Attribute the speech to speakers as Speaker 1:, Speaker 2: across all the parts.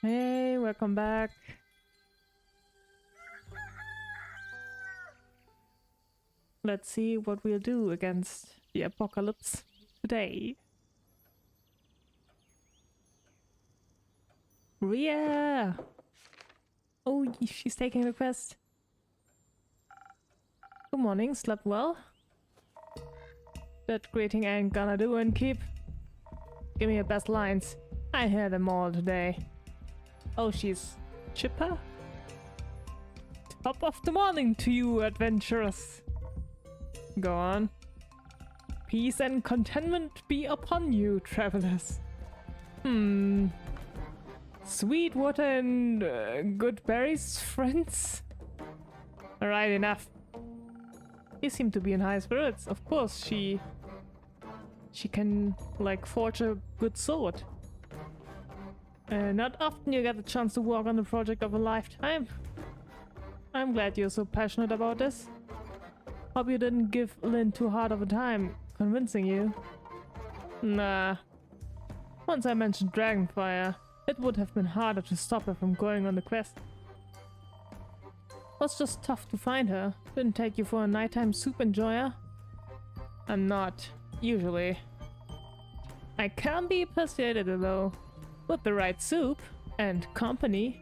Speaker 1: Hey, welcome back. Let's see what we'll do against the apocalypse today. Rhea! Oh, she's taking the quest. Good morning, slept well? That greeting ain't gonna do and keep. Give me your best lines. I hear them all today. Oh, she's chipper? Top of the morning to you, adventurers. Go on. Peace and contentment be upon you, travelers. Sweet water and good berries, friends? Alright, enough. You seem to be in high spirits. Of course, she can, like, forge a good sword. Not often you get the chance to work on the project of a lifetime. I'm glad you're so passionate about this. Hope you didn't give Lynn too hard of a time convincing you. Nah. Once I mentioned Dragonfire, it would have been harder to stop her from going on the quest. Was just tough to find her. Didn't take you for a nighttime soup enjoyer? I'm not, usually. I can be persuaded though. With the right soup and company.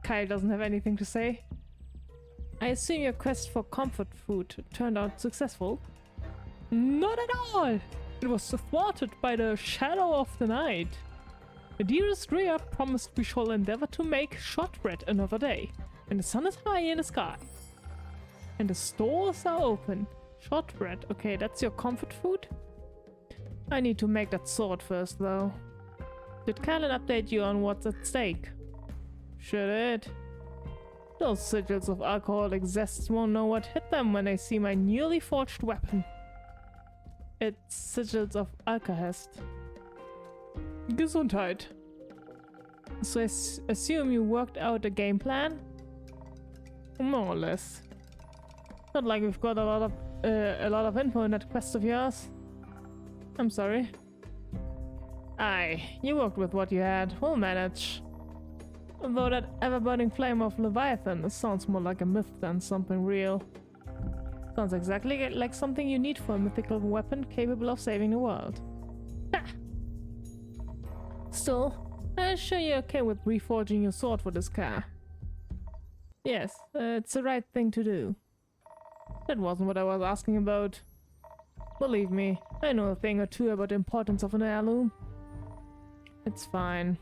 Speaker 1: Kyle doesn't have anything to say. I assume your quest for comfort food turned out successful? Not at all! It was thwarted by the shadow of the night. The dearest Rhea promised we shall endeavor to make shortbread another day, and the sun is high in the sky. And the stores are open. Shortbread, okay, that's your comfort food? I need to make that sword first, though. Did Callan update you on what's at stake? Sure did. Those sigils of alcoholic zests won't know what hit them when they see my newly forged weapon. It's sigils of alkahest. Gesundheit. So I assume you worked out a game plan? More or less. Not like we've got a lot of info in that quest of yours. I'm sorry. Aye, you worked with what you had. We'll manage. Though that ever-burning flame of Leviathan sounds more like a myth than something real. Sounds exactly like something you need for a mythical weapon capable of saving the world. Ha! Still, I'm sure you're okay with reforging your sword for this car. Yes, it's the right thing to do. That wasn't what I was asking about. Believe me, I know a thing or two about the importance of an heirloom. It's fine.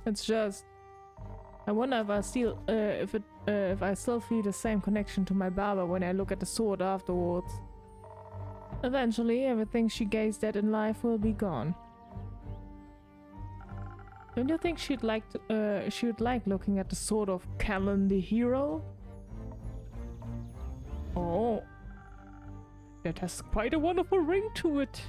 Speaker 1: It's just... I wonder if I still feel the same connection to my barber when I look at the sword afterwards. Eventually, everything she gazed at in life will be gone. Don't you think she'd like looking at the sword of Callan the hero? Oh. It has quite a wonderful ring to it.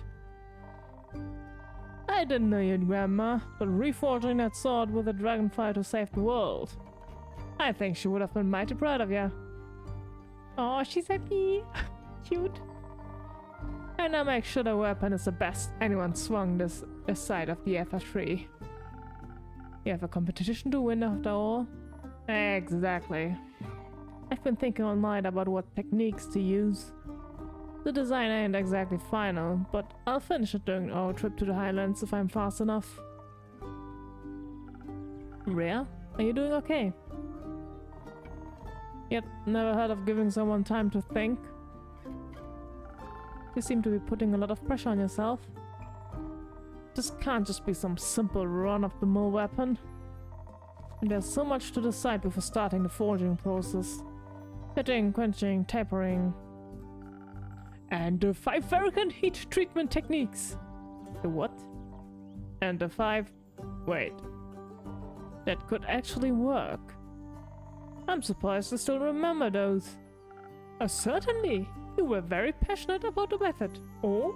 Speaker 1: I didn't know you, Grandma, but reforging that sword with a dragonfire to save the world. I think she would have been mighty proud of you. Oh, she's happy. Cute. And I make sure the weapon is the best anyone swung this side of the Ether tree. You have a competition to win after all? Exactly. I've been thinking all night about what techniques to use. The design ain't exactly final, but I'll finish it during our trip to the Highlands if I'm fast enough. Rhea, are you doing okay? Yet, never heard of giving someone time to think. You seem to be putting a lot of pressure on yourself. This can't just be some simple run-of-the-mill weapon. And there's so much to decide before starting the forging process. Hitting, quenching, tapering... And the 5 Farrakhan heat treatment techniques. The what? And the 5... Wait. That could actually work. I'm surprised I still remember those. Certainly. You were very passionate about the method. Oh?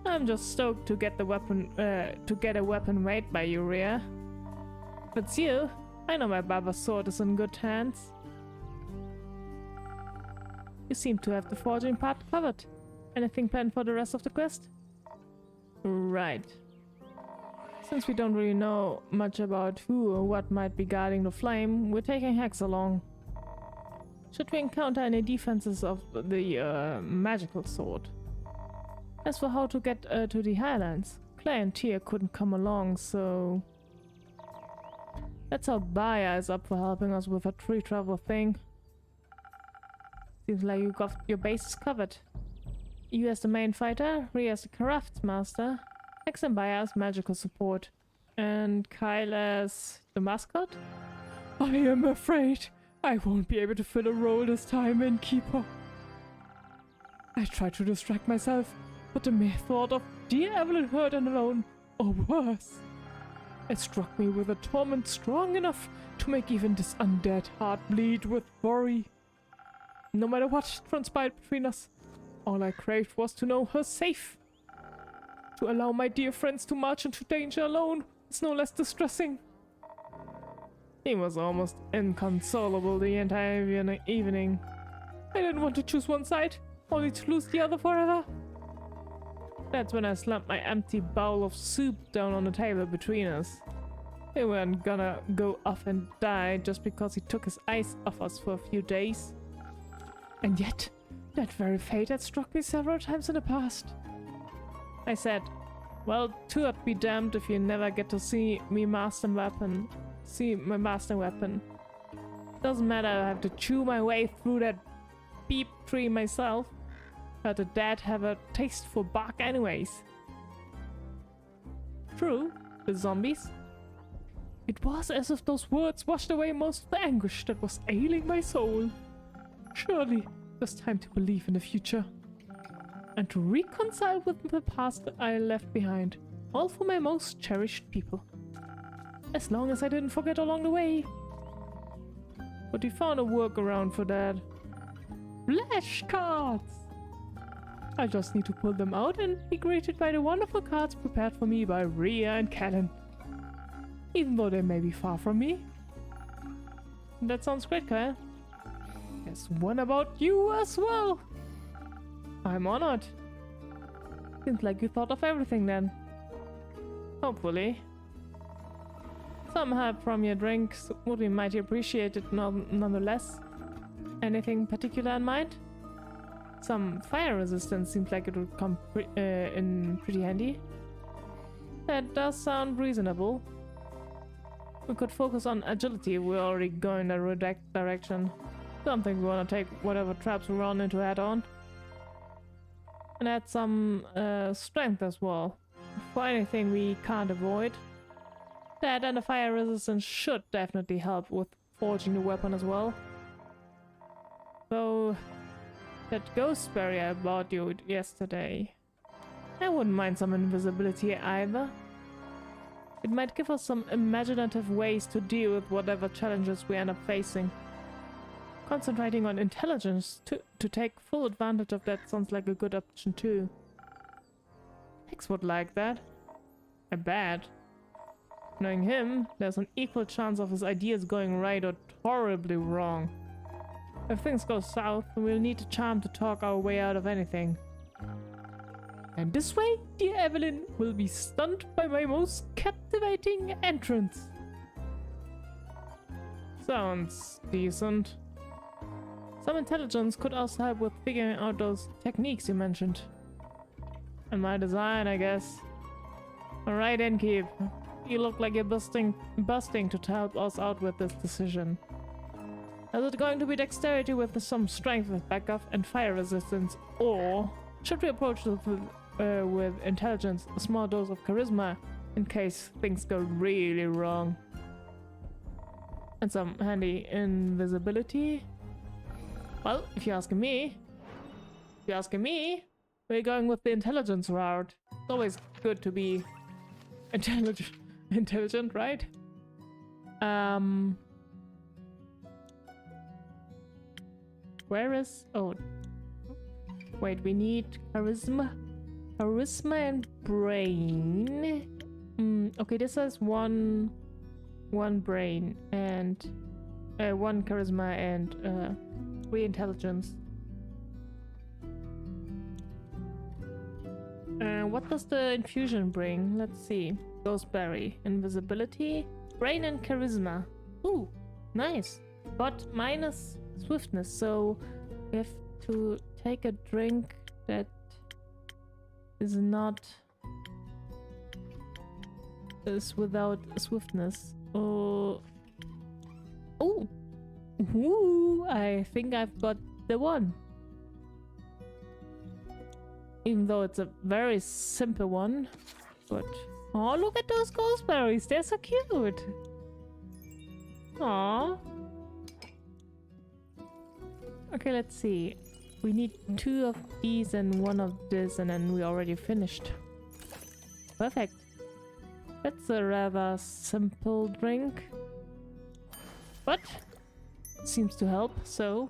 Speaker 1: I'm just stoked to get a weapon made by you, Rhea. If it's you, I know my barber's sword is in good hands. You seem to have the forging part covered. Anything planned for the rest of the quest? Right. Since we don't really know much about who or what might be guarding the flame, we're taking Hex along. Should we encounter any defenses of the magical sword? As for how to get to the Highlands, Claire and Tia couldn't come along, so... That's how Baya is up for helping us with a tree travel thing. Seems like you got your bases covered. You as the main fighter, Ria as the craftsmaster, Hex and Baya as magical support, and Kyle as the mascot? I am afraid I won't be able to fill a role this time, Innkeeper. I tried to distract myself, but the mere thought of dear Evelyn hurt and alone, or worse. It struck me with a torment strong enough to make even this undead heart bleed with worry. No matter what transpired between us, all I craved was to know her safe. To allow my dear friends to march into danger alone is no less distressing. He was almost inconsolable the entire evening. I didn't want to choose one side, only to lose the other forever. That's when I slumped my empty bowl of soup down on the table between us. We weren't gonna go off and die just because he took his eyes off us for a few days. And yet, that very fate had struck me several times in the past. I said, well, to be damned if you never get to see me master weapon. See my master weapon. Doesn't matter, I have to chew my way through that beep tree myself. But the dead have a taste for bark anyways. True, the zombies. It was as if those words washed away most of the anguish that was ailing my soul. Surely, it was time to believe in the future. And to reconcile with the past I left behind. All for my most cherished people. As long as I didn't forget along the way. But we found a workaround for that. Flashcards! I just need to pull them out and be greeted by the wonderful cards prepared for me by Ria and Callan. Even though they may be far from me. That sounds great, Kyle. There's one about you as well. I'm honored. Seems like you thought of everything then. Hopefully. Some help from your drinks would be mighty appreciated nonetheless. Anything particular in mind? Some fire resistance seems like it would come in pretty handy. That does sound reasonable. We could focus on agility if we're already going that direction. Don't think we want to take whatever traps we run into head on. And add some strength as well. For anything we can't avoid. That and the fire resistance should definitely help with forging the weapon as well. Though that ghost barrier I bought you yesterday, I wouldn't mind some invisibility either. It might give us some imaginative ways to deal with whatever challenges we end up facing. Concentrating on intelligence to take full advantage of that sounds like a good option too. Hex would like that. I bet. Knowing him, there's an equal chance of his ideas going right or horribly wrong. If things go south, we'll need a charm to talk our way out of anything. And this way, dear Evelyn will be stunned by my most captivating entrance. Sounds decent. Some intelligence could also help with figuring out those techniques you mentioned. And my design, I guess. Alright, Innkeep. You look like you're busting to help us out with this decision. Is it going to be dexterity with some strength with backup and fire resistance, or should we approach this with intelligence, a small dose of charisma, in case things go really wrong? And some handy invisibility? Well, if you're asking me, we're going with the intelligence route. It's always good to be intelligent, right? Where is... oh. Wait, we need charisma. Charisma and brain. Okay, this has one brain and... one charisma and 3 intelligence. What does the infusion bring? Let's see. Ghostberry, invisibility, brain and charisma. Ooh, nice. But minus swiftness, so we have to take a drink that is not without swiftness. Oh, ooh, I think I've got the one. Even though it's a very simple one, but oh, look at those gooseberries, they're so cute. Aww. Okay, let's see. We need 2 of these and 1 of this, and then we already finished. Perfect. That's a rather simple drink, but it seems to help, so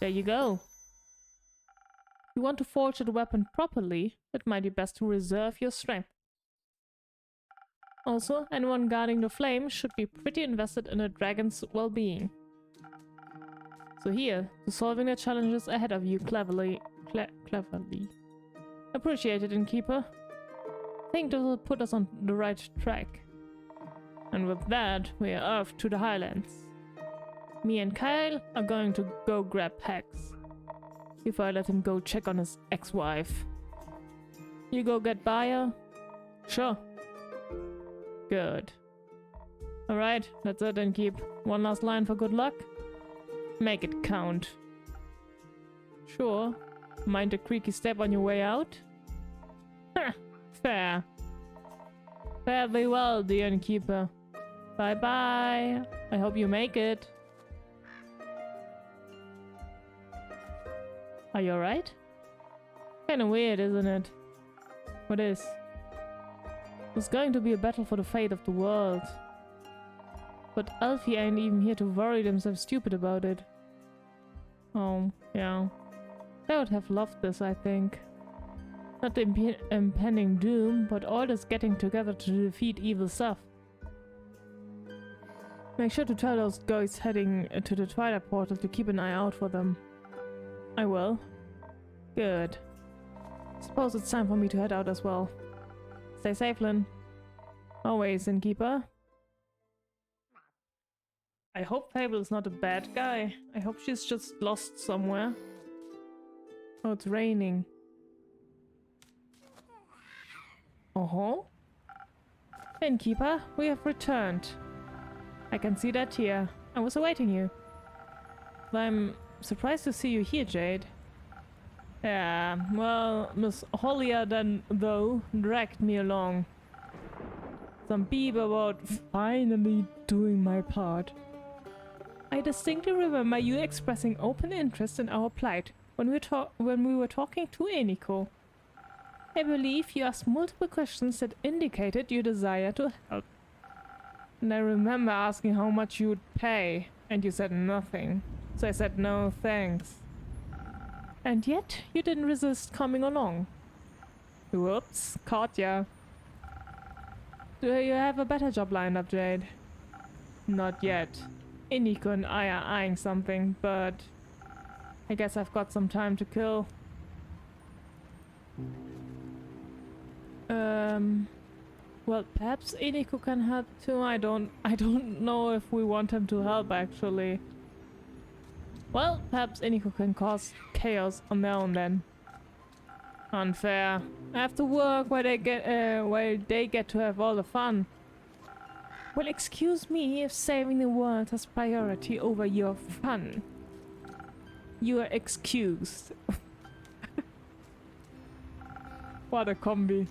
Speaker 1: there you go. If you want to forge the weapon properly, it might be best to reserve your strength. Also, anyone guarding the flame should be pretty invested in a dragon's well-being. So here, to solving the challenges ahead of you cleverly. Appreciate it, Innkeeper. I think this will put us on the right track. And with that, we are off to the Highlands. Me and Kyle are going to go grab Hex, before I let him go check on his ex-wife. You go get Bayer? Sure. Good. Alright, that's it, Innkeep. One last line for good luck? Make it count. Sure. Mind a creaky step on your way out? Ha! Fair. Fare thee well, dear Innkeeper. Bye-bye. I hope you make it. Are you alright? Kinda weird, isn't it? What is? It's going to be a battle for the fate of the world. But Alfie ain't even here to worry themselves stupid about it. Oh, yeah. They would have loved this, I think. Not the impending doom, but all this getting together to defeat evil stuff. Make sure to tell those guys heading to the Twilight Portal to keep an eye out for them. I will. Good. Suppose it's time for me to head out as well. Stay safe, Lynn. Always, Innkeeper. I hope Fable's not a bad guy. I hope she's just lost somewhere. Oh, it's raining. Uh-huh. Innkeeper, we have returned. I can see that here. I was awaiting you. I'm surprised to see you here, Jade. Yeah, well, Miss Hollier then, though, dragged me along. Some beep about finally doing my part. I distinctly remember you expressing open interest in our plight when we were talking to Eniko. I believe you asked multiple questions that indicated your desire to help. And I remember asking how much you would pay, and you said nothing. So I said no thanks. And yet, you didn't resist coming along. Whoops, caught ya. Do you have a better job lined up, Jade? Not yet. Eniko and I are eyeing something, but I guess I've got some time to kill. Well, perhaps Eniko can help too. I don't know if we want him to help, actually. Well, perhaps Eniko can cause chaos on their own then. Unfair. I have to work while they get to have all the fun. Well, excuse me if saving the world has priority over your fun. You are excused. What a combi.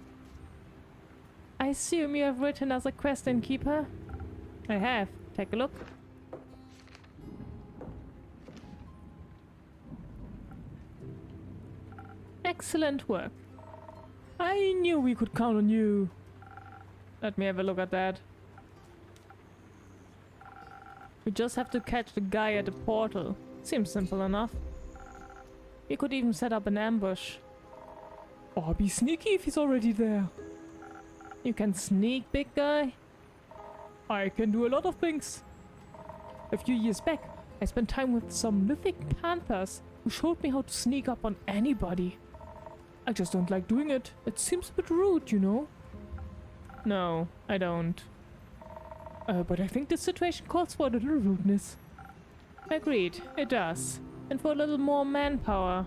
Speaker 1: I assume you have written as a quest, Innkeeper? I have. Take a look. Excellent work. I knew we could count on you. Let me have a look at that. We just have to catch the guy at the portal. Seems simple enough. We could even set up an ambush. Or be sneaky if he's already there. You can sneak, big guy? I can do a lot of things. A few years back, I spent time with some mythic panthers who showed me how to sneak up on anybody. I just don't like doing it. It seems a bit rude, you know? No, I don't. But I think this situation calls for a little rudeness. Agreed, it does. And for a little more manpower.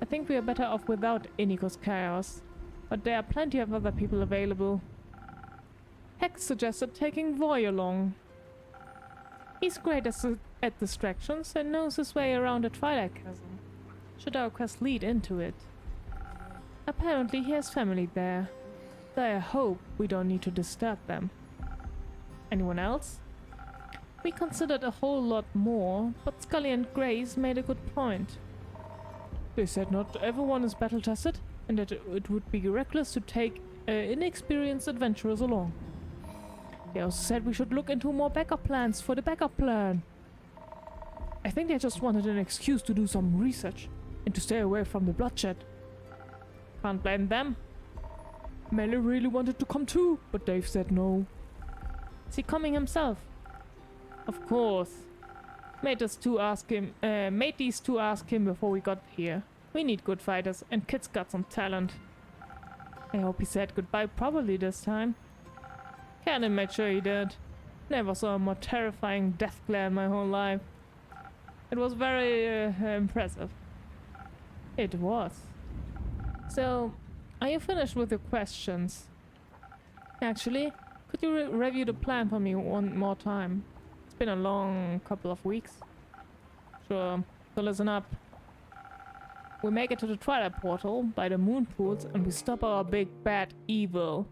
Speaker 1: I think we are better off without Inigo's chaos. But there are plenty of other people available. Hex suggested taking Voy along. He's great at distractions and knows his way around a Twilight Chasm, should our quest lead into it. Apparently he has family there, though I hope we don't need to disturb them. Anyone else? We considered a whole lot more, but Scully and Grace made a good point. They said not everyone is battle-tested, and that it would be reckless to take inexperienced adventurers along. They also said we should look into more backup plans for the backup plan. I think they just wanted an excuse to do some research and to stay away from the bloodshed. Can't blame them. Melly really wanted to come too, but Dave said no. Is he coming himself? Of course. Made these two ask him before we got here. We need good fighters, and Kit's got some talent. I hope he said goodbye properly this time. Can't imagine he did. Never saw a more terrifying death glare in my whole life. It was very impressive. It was. So, are you finished with your questions? Actually, could you review the plan for me one more time? It's been a long couple of weeks. Sure, so listen up. We make it to the Twilight Portal by the moon pools and we stop our big bad evil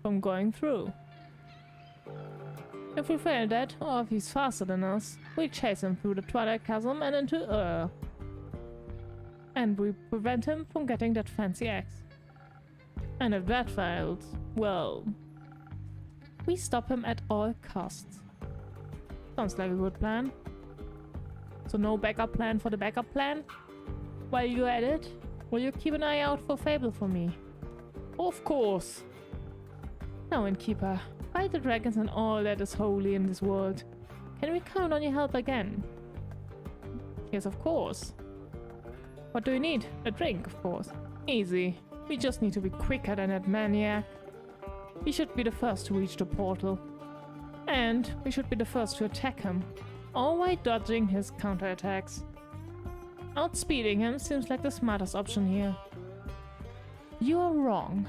Speaker 1: from going through. If we fail that, or if he's faster than us, we chase him through the Twilight Chasm and into and we prevent him from getting that fancy axe. And if that fails, well, we stop him at all costs. Sounds like a good plan. So no backup plan for the backup plan? While you're at it, will you keep an eye out for Fable for me? Of course! Now, Innkeeper, fight the dragons and all that is holy in this world. Can we count on your help again? Yes, of course. What do we need? A drink, of course. Easy. We just need to be quicker than that maniac. We should be the first to reach the portal. And we should be the first to attack him, all while dodging his counterattacks. Outspeeding him seems like the smartest option here. You are wrong.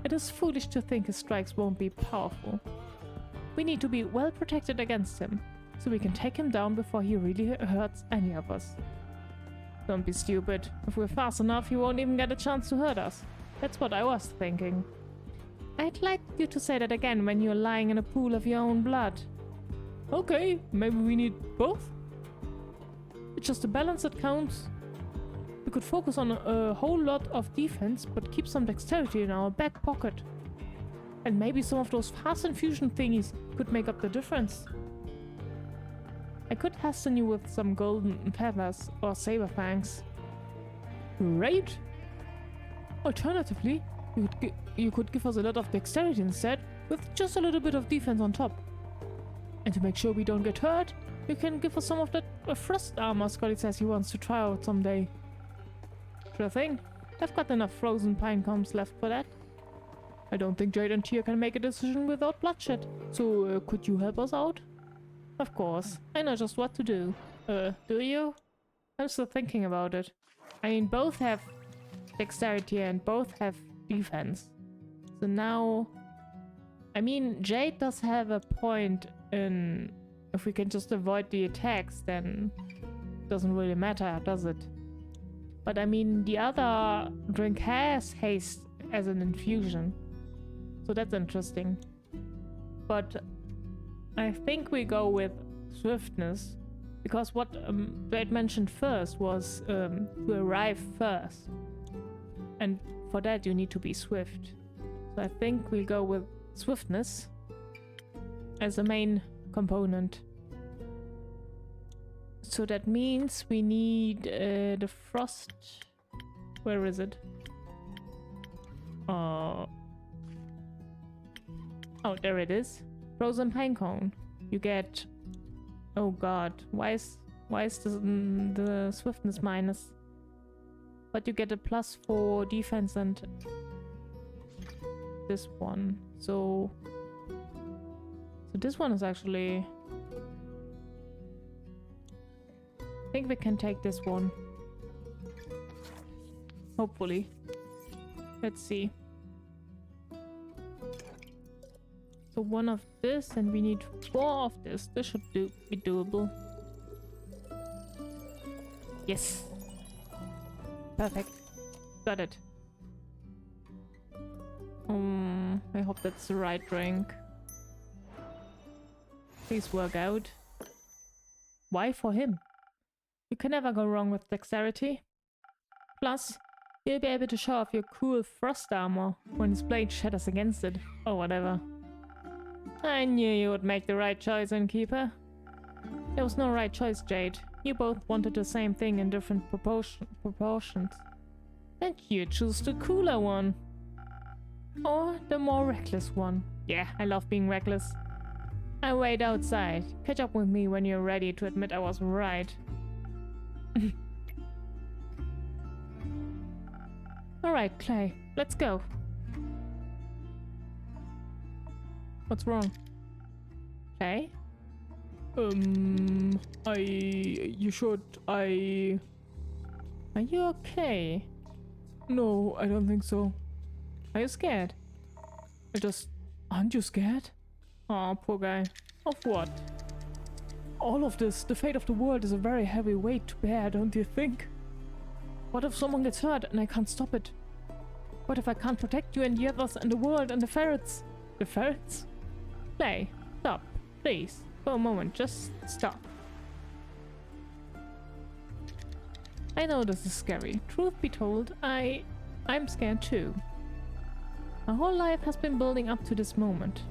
Speaker 1: It is foolish to think his strikes won't be powerful. We need to be well protected against him, so we can take him down before he really hurts any of us. Don't be stupid. If we're fast enough, he won't even get a chance to hurt us. That's what I was thinking. I'd like you to say that again when you're lying in a pool of your own blood. Okay, maybe we need both? It's just the balance that counts. We could focus on a whole lot of defense, but keep some dexterity in our back pocket. And maybe some of those fast infusion thingies could make up the difference. I could hasten you with some golden feathers or saber fangs. Great! Alternatively, you could give us a lot of dexterity instead, with just a little bit of defense on top. And to make sure we don't get hurt, you can give us some of that frost armor Scotty says he wants to try out someday. Sure thing. I've got enough frozen pine cones left for that. I don't think Jade and Tia can make a decision without bloodshed, so could you help us out? Of course. I know just what to do. Do you? I'm still thinking about it. I mean, both have dexterity and both have defense. So now... I mean, Jade does have a point in... If we can just avoid the attacks, then it doesn't really matter, does it? But I mean, the other drink has haste as an infusion. So that's interesting. But I think we go with swiftness. Because what Jade mentioned first was to arrive first. And for that you need to be swift. So I think we'll go with swiftness as the main component. So that means we need the frost. Where is it? Oh, there it is. Frozen pine cone. You get. Oh God, why is the swiftness minus? But you get a plus for defense and this one. So this one is actually... I think we can take this one. Hopefully. Let's see. So one of this, and we need 4 of this. This should be doable. Yes. Perfect. Got it. I hope that's the right drink. Please work out. Why for him? You can never go wrong with dexterity. Plus, you'll be able to show off your cool frost armor when his blade shatters against it, or whatever. I knew you would make the right choice, Innkeeper. There was no right choice, Jade. You both wanted the same thing in different proportions. And you choose the cooler one. Or the more reckless one. Yeah, I love being reckless. I wait outside. Catch up with me when you're ready to admit I was right. Alright, Clay, let's go. What's wrong? Clay?
Speaker 2: You should,
Speaker 1: Are you okay?
Speaker 2: No, I don't think so.
Speaker 1: Are you scared?
Speaker 2: Aren't you scared?
Speaker 1: Oh, poor guy. Of what?
Speaker 2: All of this, the fate of the world is a very heavy weight to bear, don't you think? What if someone gets hurt and I can't stop it? What if I can't protect you and the others and the world and the ferrets?
Speaker 1: The ferrets? Clay, stop, please. For a moment, just stop. I know this is scary. Truth be told, I'm scared too. My whole life has been building up to this moment.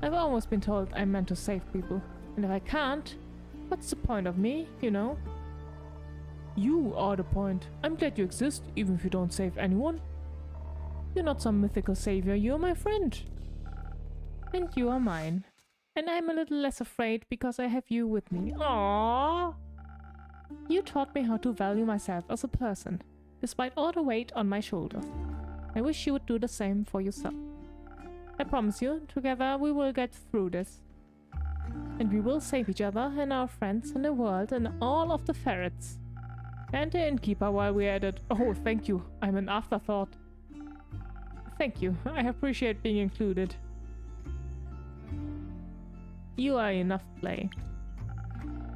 Speaker 1: I've always been told I'm meant to save people. And if I can't, what's the point of me, you know?
Speaker 2: You are the point. I'm glad you exist, even if you don't save anyone. You're not some mythical savior, you're my friend.
Speaker 1: And you are mine. And I'm a little less afraid because I have you with me. Aww! You taught me how to value myself as a person, despite all the weight on my shoulders. I wish you would do the same for yourself. I promise you, together we will get through this. And we will save each other and our friends and the world and all of the ferrets. And the innkeeper while we're at it.
Speaker 2: Oh, thank you. I'm an afterthought.
Speaker 1: Thank you. I appreciate being included. You are enough, Clay.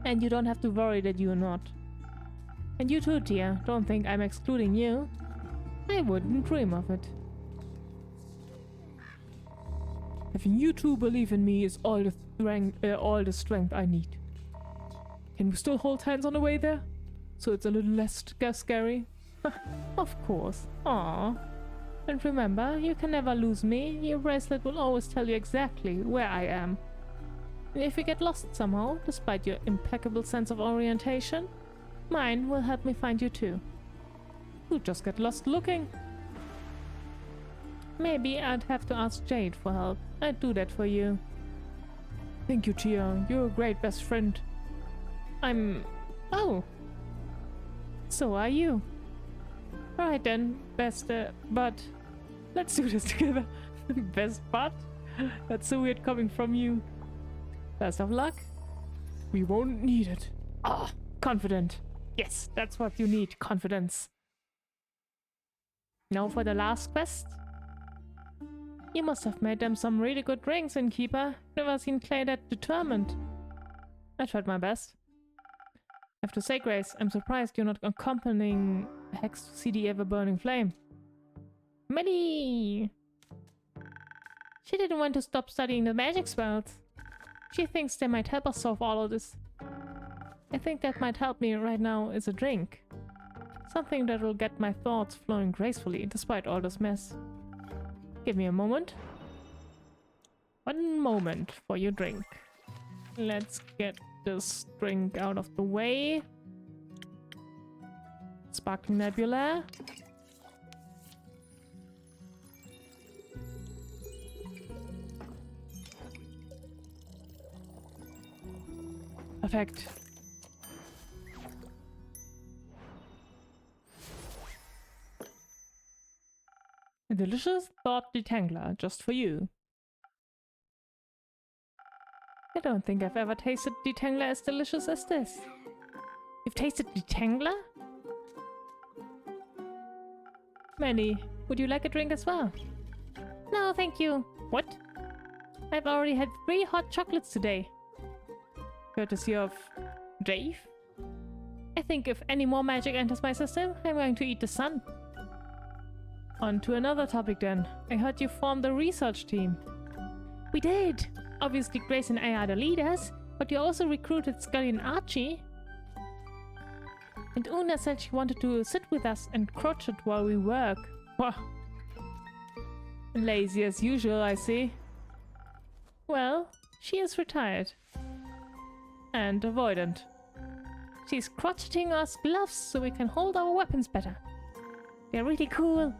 Speaker 1: And you don't have to worry that you're not. And you too, Tia. Don't think I'm excluding you. I wouldn't dream of it.
Speaker 2: Having you two believe in me is all the strength I need. Can we still hold hands on the way there? So it's a little less scary?
Speaker 1: Of course. Aww. And remember, you can never lose me. Your bracelet will always tell you exactly where I am. And if we get lost somehow, despite your impeccable sense of orientation, mine will help me find you too.
Speaker 2: You'll just get lost looking.
Speaker 1: Maybe I'd have to ask Jade for help. I'd do that for you.
Speaker 2: Thank you, Tia. You're a great best friend.
Speaker 1: Oh. So are you. Alright then, best bud.
Speaker 2: Let's do this together. Best bud? That's so weird coming from you.
Speaker 1: Best of luck.
Speaker 2: We won't need it.
Speaker 1: Ah, confident. Yes, that's what you need, confidence. Now for the last quest. You must have made them some really good drinks, Innkeeper. Never seen Clay that determined. I tried my best. I have to say, Grace, I'm surprised you're not accompanying Hex to see the ever-burning flame. Melly! She didn't want to stop studying the magic spells. She thinks they might help us solve all of this. I think that might help me right now is a drink. Something that will get my thoughts flowing gracefully despite all this mess. Give me a moment. 1 moment for your drink. Let's get this drink out of the way. Sparkling Nebula.
Speaker 2: Perfect.
Speaker 1: A delicious thought detangler, just for you. I don't think I've ever tasted detangler as delicious as this. You've tasted detangler? Mandy, would you like a drink as well? No, thank you. What? I've already had 3 hot chocolates today. Courtesy of Dave? I think if any more magic enters my system, I'm going to eat the sun. On to another topic then. I heard you formed a research team. We did! Obviously Grace and I are the leaders, but you also recruited Scully and Archie. And Una said she wanted to sit with us and crochet while we work. Wah. Lazy as usual, I see. Well, she is retired. And avoidant. She's crocheting us gloves so we can hold our weapons better. They're really cool.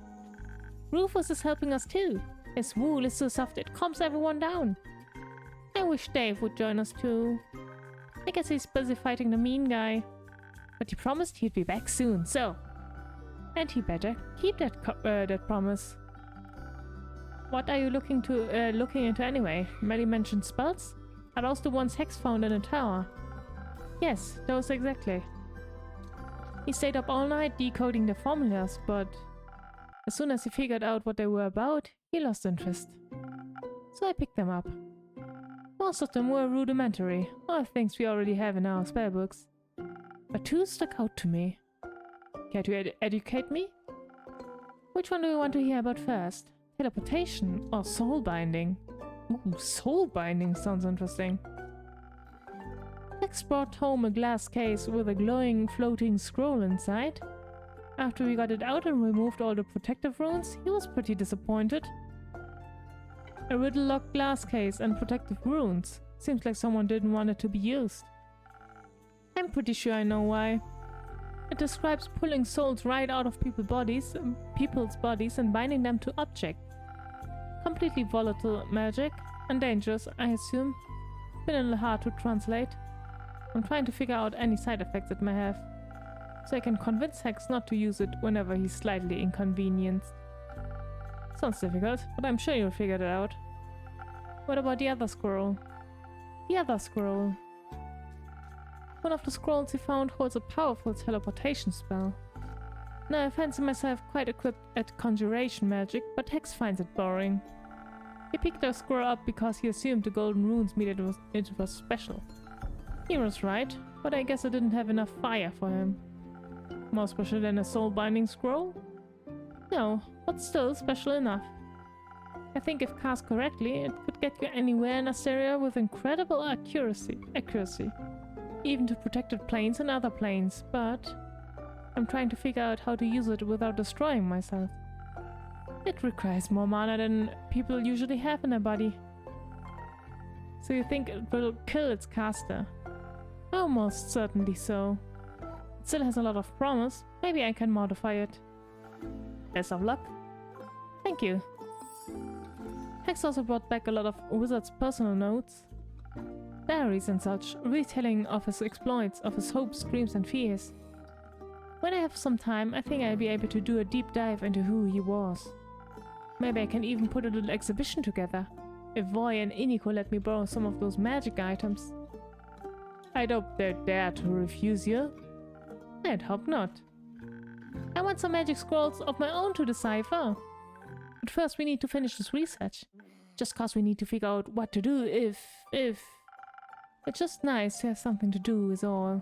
Speaker 1: Rufus is helping us too. His wool is so soft it calms everyone down. I wish Dave would join us too. I guess he's busy fighting the mean guy. But he promised he'd be back soon, so... And he better keep that promise. What are you looking into anyway? Melly mentioned spells? Are those the ones Hex found in the tower? Yes, those exactly. He stayed up all night decoding the formulas, but as soon as he figured out what they were about, he lost interest. So I picked them up. Most of them were rudimentary, or things we already have in our spellbooks. But 2 stuck out to me. Care to educate me? Which one do you want to hear about first? Teleportation or soul binding? Ooh, soul binding sounds interesting. Lex brought home a glass case with a glowing floating scroll inside. After we got it out and removed all the protective runes, he was pretty disappointed. A riddle-locked glass case and protective runes. Seems like someone didn't want it to be used. I'm pretty sure I know why. It describes pulling souls right out of people's bodies and binding them to objects. Completely volatile magic, and dangerous, I assume. Been a little hard to translate. I'm trying to figure out any side effects it may have, so I can convince Hex not to use it whenever he's slightly inconvenienced. Sounds difficult, but I'm sure you'll figure it out. What about the other scroll? The other scroll. One of the scrolls he found holds a powerful teleportation spell. Now I fancy myself quite equipped at conjuration magic, but Hex finds it boring. He picked the scroll up because he assumed the golden runes meant it was special. He was right, but I guess I didn't have enough fire for him. More special than a soul binding scroll? No, but still special enough. I think if cast correctly, it could get you anywhere in Asteria with incredible accuracy. Even to protected planes and other planes, but I'm trying to figure out how to use it without destroying myself. It requires more mana than people usually have in their body. So you think it will kill its caster? Almost certainly so. It still has a lot of promise. Maybe I can modify it. Best of luck. Thank you. Hex also brought back a lot of Wizard's personal notes. Diaries and such, retelling of his exploits, of his hopes, dreams and fears. When I have some time, I think I'll be able to do a deep dive into who he was. Maybe I can even put a little exhibition together, if Voy and Iniko let me borrow some of those magic items. I'd hope they'd dare to refuse you. I'd hope not. I want some magic scrolls of my own to decipher. But first we need to finish this research. Just cause we need to figure out what to do if... It's just nice to have something to do is all.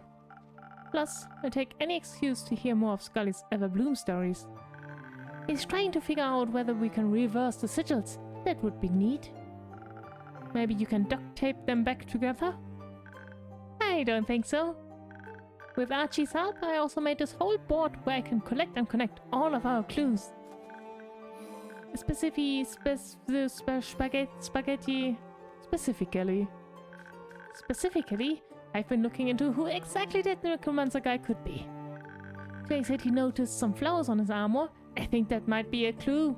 Speaker 1: Plus, I'll take any excuse to hear more of Scully's Everbloom stories. He's trying to figure out whether we can reverse the sigils. That would be neat. Maybe you can duct tape them back together? I don't think so. With Archie's help, I also made this whole board where I can collect and connect all of our clues. Specifically, I've been looking into who exactly that necromancer guy could be. Clay said he noticed some flowers on his armor. I think that might be a clue.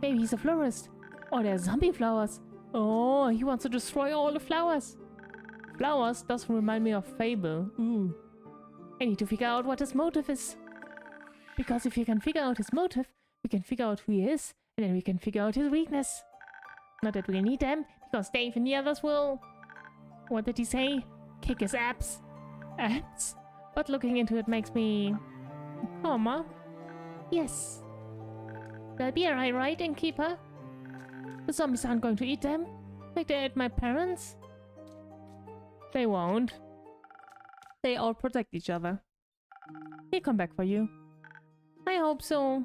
Speaker 1: Maybe he's a florist. Or they're zombie flowers. Oh, he wants to destroy all the flowers. Flowers does remind me of Fable. Ooh. I need to figure out what his motive is. Because if you can figure out his motive, We can figure out who he is, and then we can figure out his weakness. Not that we need them, because Dave and the others will... What did he say? Kick his abs. Abs? But looking into it makes me... calmer. Yes. They'll be alright, right, innkeeper? The zombies aren't going to eat them, like they ate my parents. They won't. They all protect each other. He'll come back for you. I hope so.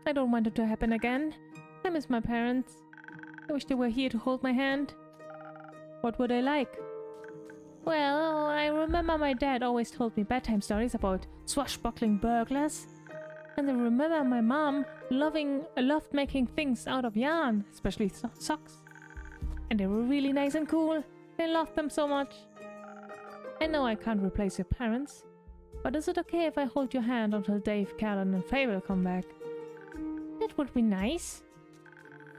Speaker 1: I don't want it to happen again. I miss my parents. I wish they were here to hold my hand. What were they like? Well, I remember my dad always told me bedtime stories about swashbuckling burglars. And I remember my mom loved making things out of yarn, especially socks. And they were really nice and cool. I loved them so much. I know I can't replace your parents, but is it okay if I hold your hand until Dave, Callan and Faye will come back? That would be nice.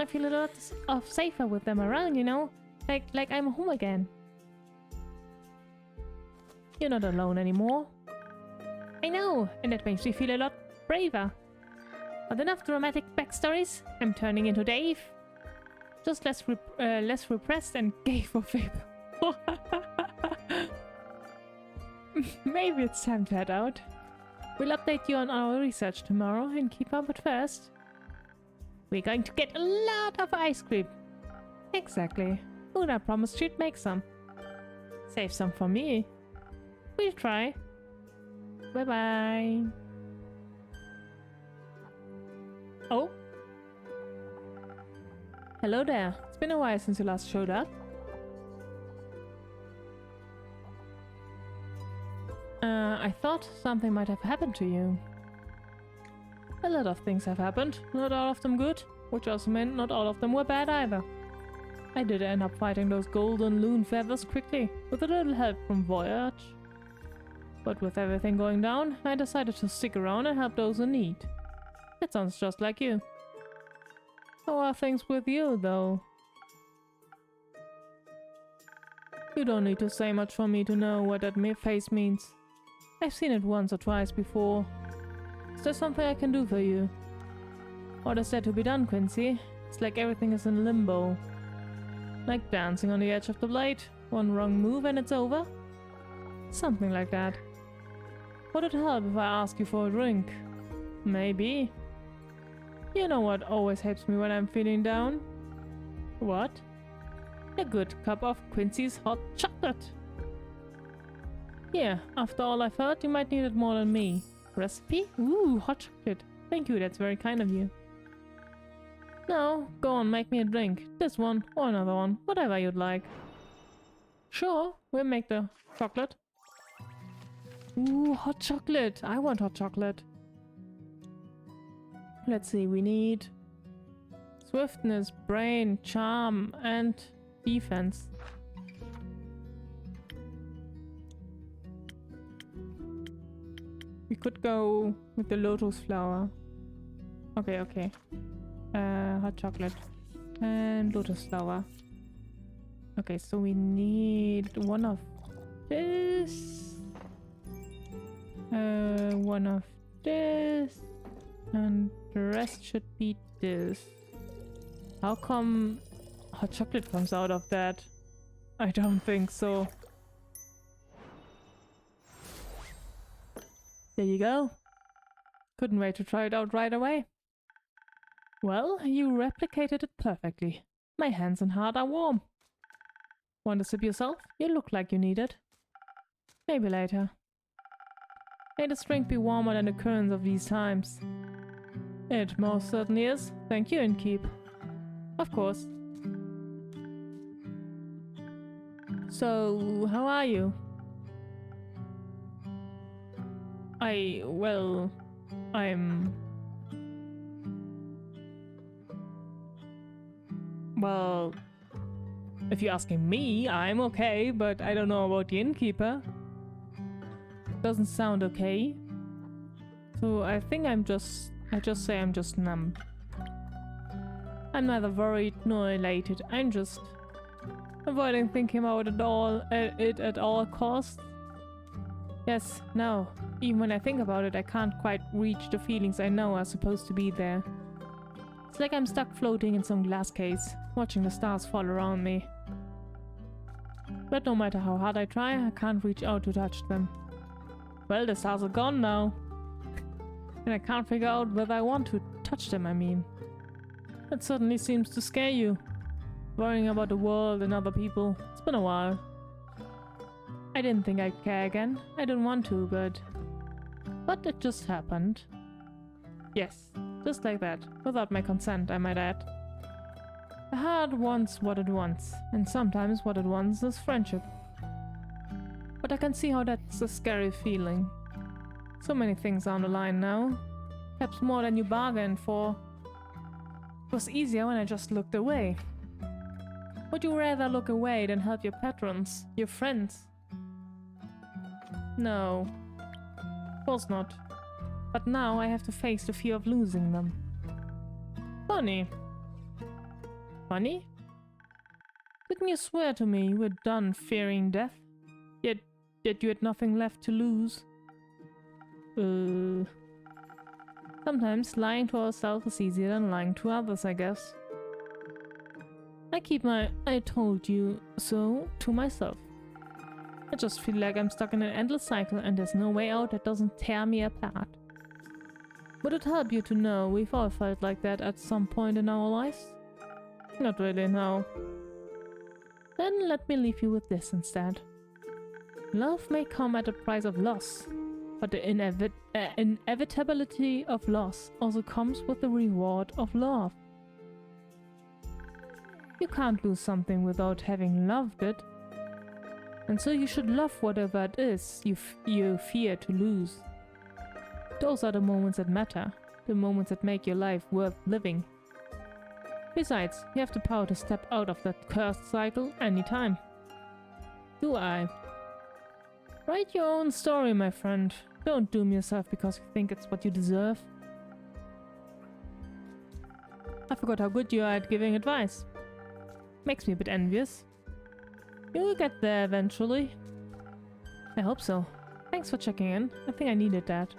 Speaker 1: I feel a lot of safer with them around, you know? Like I'm home again. You're not alone anymore. I know, and that makes me feel a lot braver. But enough dramatic backstories. I'm turning into Dave. Just less repressed and gay for Faye. Maybe it's time to head out. We'll update you on our research tomorrow and keep up. But first, we're going to get a lot of ice cream. Exactly. Una promised she'd make some. Save some for me. We'll try. Bye bye. Oh. Hello there. It's been a while since you last showed up. I thought something might have happened to you. A lot of things have happened, not all of them good, which also meant not all of them were bad either. I did end up fighting those golden loon feathers quickly, with a little help from Voyage. But with everything going down, I decided to stick around and help those in need. That sounds just like you. How are things with you, though? You don't need to say much for me to know what that face means. I've seen it once or twice before. Is there something I can do for you? What is there to be done, Quincy? It's like everything is in limbo. Like dancing on the edge of the blade. One wrong move and it's over? Something like that. Would it help if I ask you for a drink? Maybe. You know what always helps me when I'm feeling down? What? A good cup of Quincy's hot chocolate. Yeah, after all I've heard, you might need it more than me. Recipe? Ooh, hot chocolate. Thank you, that's very kind of you. No, go on, make me a drink. This one, or another one, whatever you'd like. Sure, we'll make the chocolate. Ooh, hot chocolate. I want hot chocolate. Let's see, we need swiftness, brain, charm, and defense. We could go with the lotus flower. Okay. Hot chocolate and lotus flower. Okay, so we need one of this, one of this, and the rest should be this. How come hot chocolate comes out of that? I don't think so. There you go. Couldn't wait to try it out right away. Well, you replicated it perfectly. My hands and heart are warm. Want a sip yourself? You look like you need it. Maybe later. May this drink be warmer than the currents of these times. It most certainly is. Thank you, Innkeep. Of course. So, how are you? Well, if you're asking me, I'm okay, but I don't know about the innkeeper. Doesn't sound okay. So I think I just say I'm just numb. I'm neither worried nor elated. I'm just avoiding thinking about it at all costs. Yes, no. even when I think about it, I can't quite reach the feelings I know are supposed to be there. It's like I'm stuck floating in some glass case, watching the stars fall around me. But no matter how hard I try, I can't reach out to touch them. Well, the stars are gone now. And I can't figure out whether I want to touch them, I mean. It certainly seems to scare you. Worrying about the world and other people. It's been a while. I didn't think I'd care again. I didn't want to, but it just happened. Yes, just like that. Without my consent, I might add. A heart wants what it wants, and sometimes what it wants is friendship. But I can see how that's a scary feeling. So many things are on the line now. Perhaps more than you bargained for. It was easier when I just looked away. Would you rather look away than help your patrons, your friends? No. Of course not. But now I have to face the fear of losing them. Funny. Funny? Didn't you swear to me you were done fearing death? Yet you had nothing left to lose? Sometimes lying to ourselves is easier than lying to others, I guess. I keep my "I told you so" to myself. I just feel like I'm stuck in an endless cycle and there's no way out that doesn't tear me apart. Would it help you to know we've all felt like that at some point in our lives? Not really, no. Then let me leave you with this instead. Love may come at a price of loss, but the inevitability of loss also comes with the reward of love. You can't lose something without having loved it. And so you should love whatever it is you fear to lose. Those are the moments that matter, the moments that make your life worth living. Besides, you have the power to step out of that cursed cycle anytime. Do I? Write your own story, my friend. Don't doom yourself because you think it's what you deserve. I forgot how good you are at giving advice. Makes me a bit envious. You'll get there eventually. I hope so. Thanks for checking in. I think I needed that.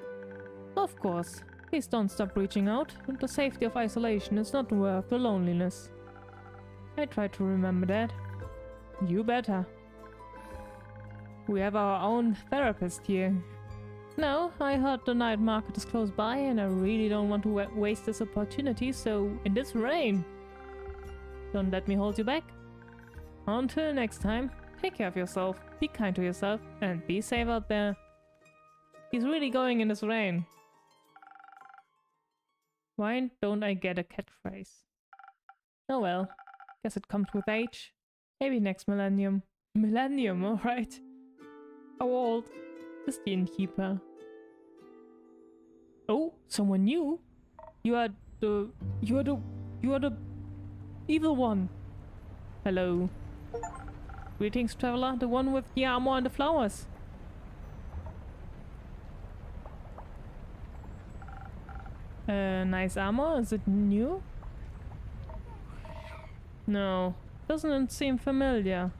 Speaker 1: Of course. Please don't stop reaching out. The safety of isolation is not worth the loneliness. I try to remember that. You better. We have our own therapist here. No, I heard the night market is close by and I really don't want to waste this opportunity, so in this rain. Don't let me hold you back. Until next time, take care of yourself, be kind to yourself, and be safe out there. He's really going in this rain. Why don't I get a catchphrase? Oh well, guess it comes with age. Maybe next millennium. Millennium, alright. How old is the innkeeper? Oh, someone new? You are the evil one. Hello. Greetings, traveler, the one with the armor and the flowers. Nice armor, is it new? No, doesn't seem familiar.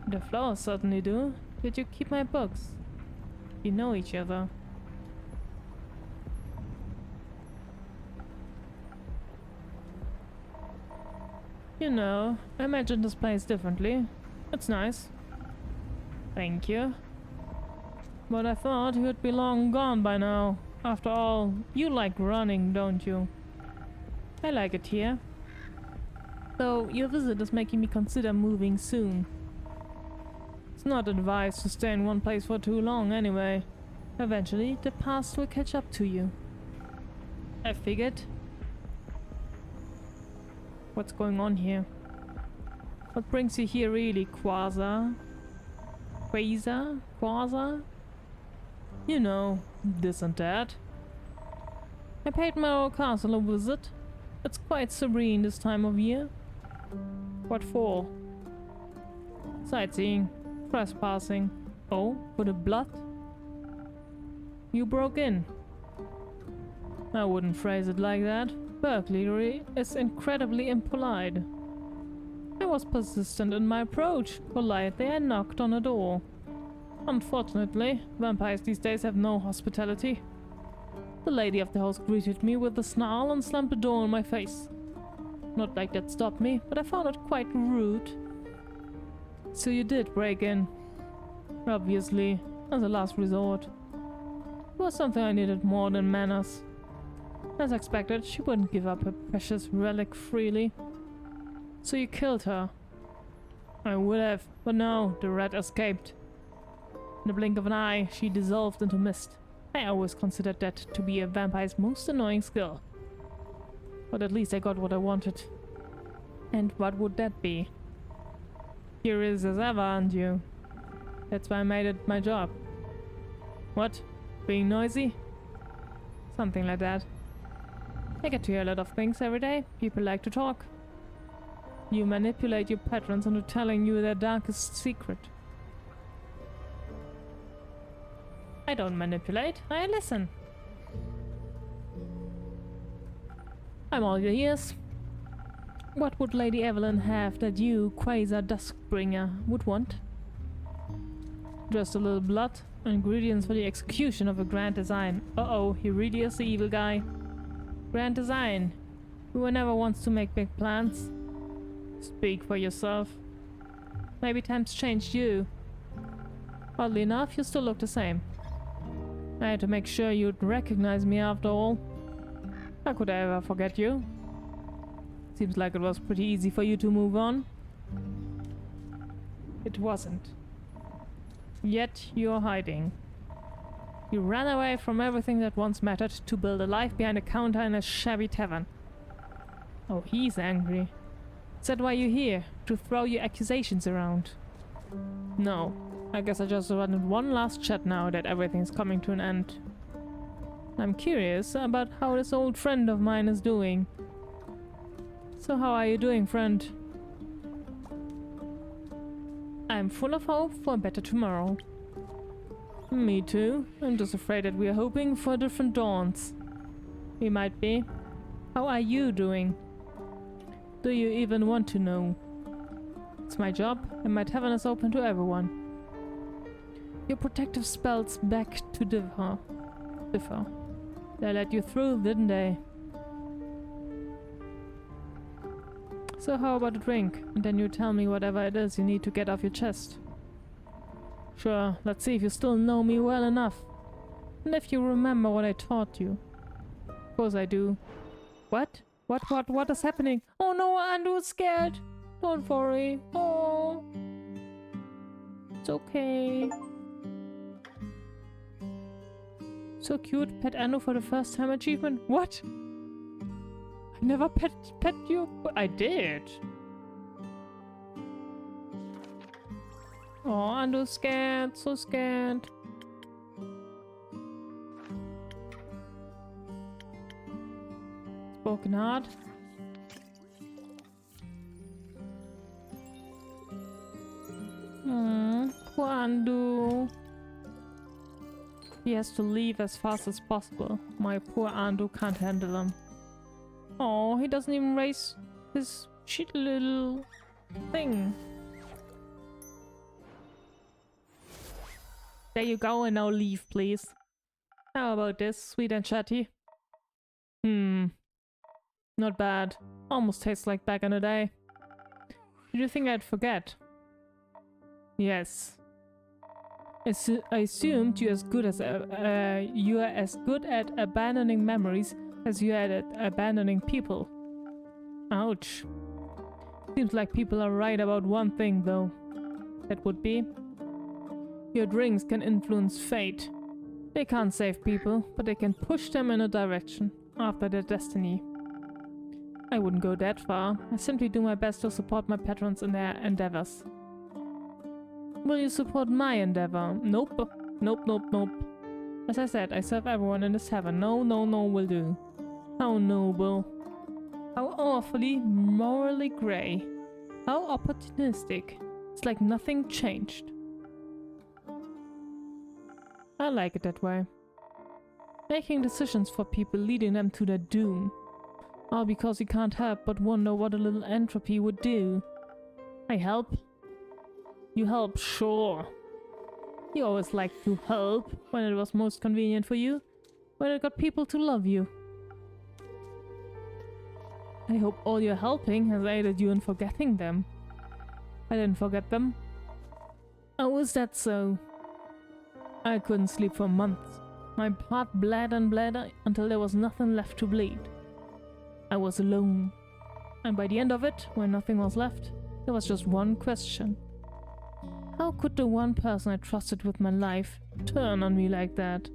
Speaker 1: The flowers certainly do. Did you keep my books? You know each other. You know, I imagine this place differently. It's nice. Thank you. But I thought you'd be long gone by now. After all, you like running, don't you? I like it here. Though your visit is making me consider moving soon. It's not advised to stay in one place for too long anyway. Eventually, the past will catch up to you. I figured. What's going on here? What brings you here really, Quasar? Quasar? You know, this and that. I paid my old castle a visit. It's quite serene this time of year. What for? Sightseeing. Trespassing. Oh, for the blood? You broke in. I wouldn't phrase it like that. Burglary is incredibly impolite. I was persistent in my approach. Politely, I knocked on a door. Unfortunately, vampires these days have no hospitality. The lady of the house greeted me with a snarl and slammed the door in my face. Not like that stopped me, but I found it quite rude. So you did break in. Obviously, as a last resort. It was something I needed more than manners. As expected, she wouldn't give up her precious relic freely. So you killed her. I would have, but no, the rat escaped. In the blink of an eye, she dissolved into mist. I always considered that to be a vampire's most annoying skill. But at least I got what I wanted. And what would that be? Curious as ever, aren't you? That's why I made it my job. What? Being noisy? Something like that. I get to hear a lot of things every day. People like to talk. You manipulate your patrons into telling you their darkest secret. I don't manipulate, I listen. I'm all your ears. What would Lady Evelyn have that you, Quasar Duskbringer, would want? Just a little blood, ingredients for the execution of a grand design. Uh-oh, he really is the evil guy. Grand design. Who never wants to make big plans? Speak for yourself. Maybe times changed you. Oddly enough, you still look the same. I had to make sure you'd recognize me after all. How could I ever forget you? Seems like it was pretty easy for you to move on. It wasn't. Yet you're hiding. You ran away from everything that once mattered to build a life behind a counter in a shabby tavern. Oh, he's angry. Is that why you're here? To throw your accusations around? No. I guess I just wanted one last chat now that everything's coming to an end. I'm curious about how this old friend of mine is doing. So how are you doing, friend? I'm full of hope for a better tomorrow. Me too. I'm just afraid that we are hoping for different dawns. We might be. How are you doing? Do you even want to know? It's my job, and my tavern is open to everyone. Your protective spells back to differ. They let you through, didn't they? So how about a drink? And then you tell me whatever it is you need to get off your chest. Sure, let's see if you still know me well enough. And if you remember what I taught you. Of course I do. What? What is happening? Oh no, Andrew's scared. Don't worry. Oh. It's okay. So cute, pet Anu for the first time achievement. What? I never pet you, but I did. Oh, Andu's scared, so scared. Broken heart. Poor Andu. He has to leave as fast as possible. My poor Andu can't handle him. Oh, he doesn't even raise his shit little thing. There you go, and now leave, please. How about this, sweet and chatty? Not bad. Almost tastes like back in the day. Did you think I'd forget? Yes. I assumed you're as good at abandoning memories as you are at abandoning people. Ouch. Seems like people are right about one thing, though. That would be... your drinks can influence fate. They can't save people, but they can push them in a direction, after their destiny. I wouldn't go that far. I simply do my best to support my patrons in their endeavors. Will you support my endeavor? Nope. Nope. As I said, I serve everyone in this tavern. No will do. How noble. How awfully morally grey. How opportunistic. It's like nothing changed. I like it that way. Making decisions for people, leading them to their doom. All because you can't help but wonder what a little entropy would do. I help. You help, sure. You always liked to help when it was most convenient for you, when it got people to love you. I hope all your helping has aided you in forgetting them. I didn't forget them. Oh, is that so? I couldn't sleep for months. My heart bled and bled until there was nothing left to bleed. I was alone. And by the end of it, when nothing was left, there was just one question. How could the one person I trusted with my life turn on me like that?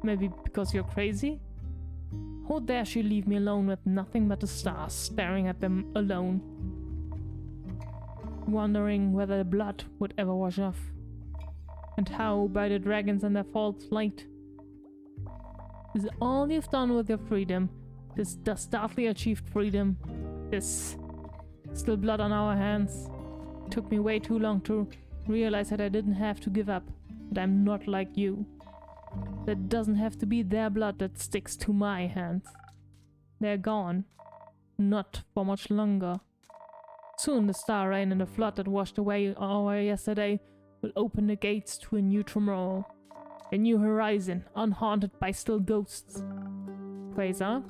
Speaker 1: Maybe because you're crazy? How dare she leave me alone with nothing but the stars staring at them alone? Wondering whether the blood would ever wash off. And how by the dragons and their false light. Is it all you've done with your freedom? This dastardly achieved freedom? This still blood on our hands? It took me way too long to realize that I didn't have to give up. That I'm not like you. That doesn't have to be their blood that sticks to my hands. They're gone. Not for much longer. Soon the star rain and the flood that washed away our yesterday will open the gates to a new tomorrow. A new horizon, unhaunted by still ghosts. Quasar?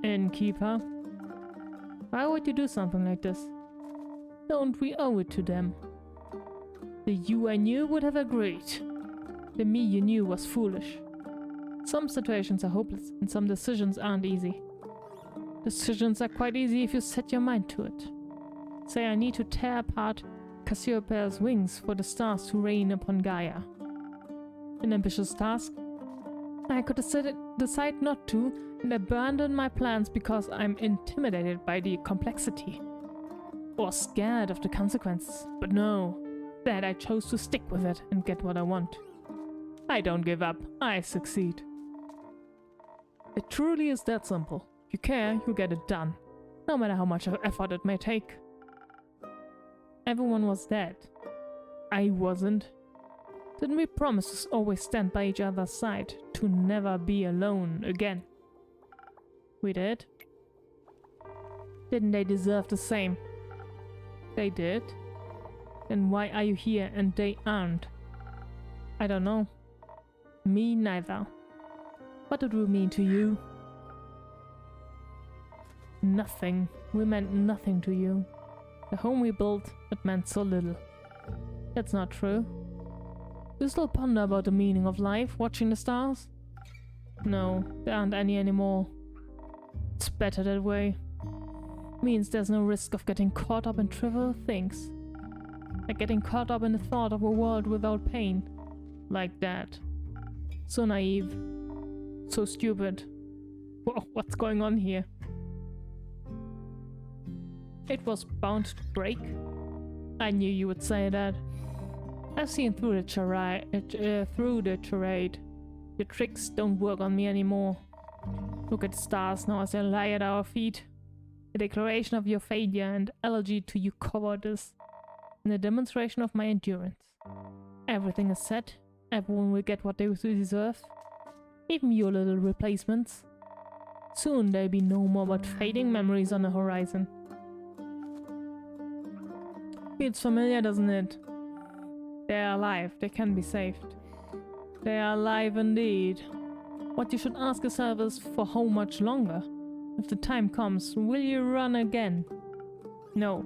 Speaker 1: Innkeeper? Why would you do something like this? Don't we owe it to them? The you I knew would have agreed. The me you knew was foolish. Some situations are hopeless and some decisions aren't easy. Decisions are quite easy if you set your mind to it. Say I need to tear apart Cassiopeia's wings for the stars to rain upon Gaia. An ambitious task? I could decide not to and abandon my plans because I'm intimidated by the complexity. Or scared of the consequences. But no, instead I chose to stick with it and get what I want. I don't give up, I succeed. It truly is that simple. If you care, you get it done. No matter how much effort it may take. Everyone was dead. I wasn't. Didn't we promise to always stand by each other's side? To never be alone again? We did. Didn't they deserve the same? They did. Then why are you here and they aren't? I don't know. Me neither. What did we mean to you? Nothing. We meant nothing to you. The home we built, it meant so little. That's not true. You still ponder about the meaning of life, watching the stars? No, there aren't any anymore. It's better that way. Means there's no risk of getting caught up in trivial things. Like getting caught up in the thought of a world without pain. Like that. So naive. So stupid. Whoa, what's going on here? It was bound to break. I knew you would say that. I've seen through the charade. Your tricks don't work on me anymore. Look at the stars now as they lie at our feet. A declaration of your failure and allergy to your cowardice. And a demonstration of my endurance. Everything is set. Everyone will get what they deserve. Even your little replacements. Soon there'll be no more but fading memories on the horizon. Feels familiar, doesn't it? They are alive. They can be saved. They are alive indeed. What you should ask yourself is for how much longer? If the time comes, will you run again? No.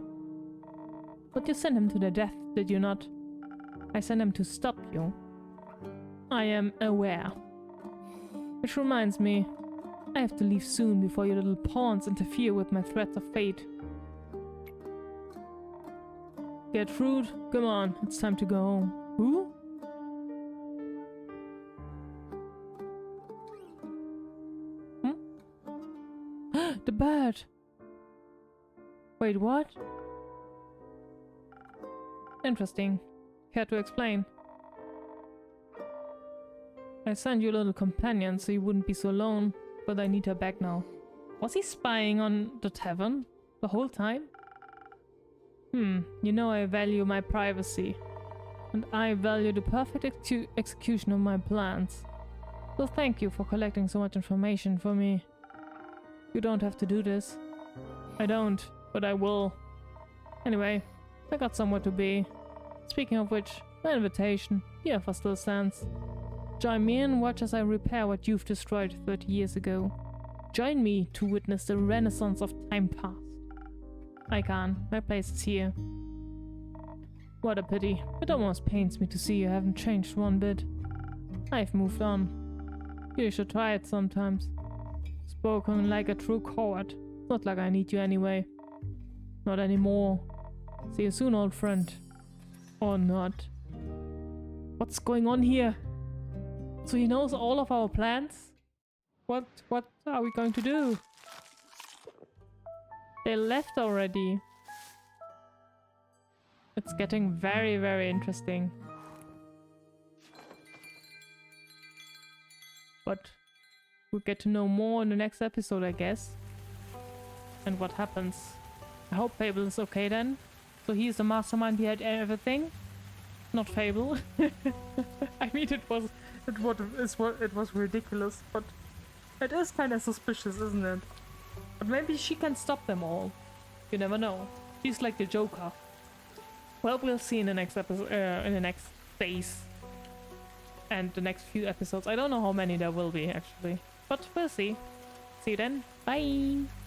Speaker 1: But you sent him to their death, did you not? I sent him to stop you. I am aware. Which reminds me, I have to leave soon before your little pawns interfere with my threats of fate. Gertrude, come on, it's time to go home. Who? The bird! Wait, what? Interesting. Care to explain? I sent you a little companion so you wouldn't be so alone, but I need her back now. Was he spying on the tavern the whole time? You know I value my privacy, and I value the perfect execution of my plans. So thank you for collecting so much information for me. You don't have to do this. I don't, but I will. Anyway, I got somewhere to be. Speaking of which, my invitation. The offer still stands. Join me and watch as I repair what you've destroyed 30 years ago. Join me to witness the renaissance of time past. I can't. My place is here. What a pity. It almost pains me to see you haven't changed one bit. I've moved on. You should try it sometimes. Spoken like a true coward. Not like I need you anyway. Not anymore. See you soon, old friend. Or not. What's going on here? So he knows all of our plans? What are we going to do? They left already. It's getting very, very interesting. But we'll get to know more in the next episode, I guess. And what happens. I hope Fable is okay then. So he's the mastermind behind everything. Not Fable. I mean, it was ridiculous, but it is kind of suspicious, isn't it? But maybe she can stop them all. You never know. She's like the Joker. Well, we'll see in the next episode, in the next phase, and the next few episodes. I don't know how many there will be actually, but we'll see. See you then. Bye.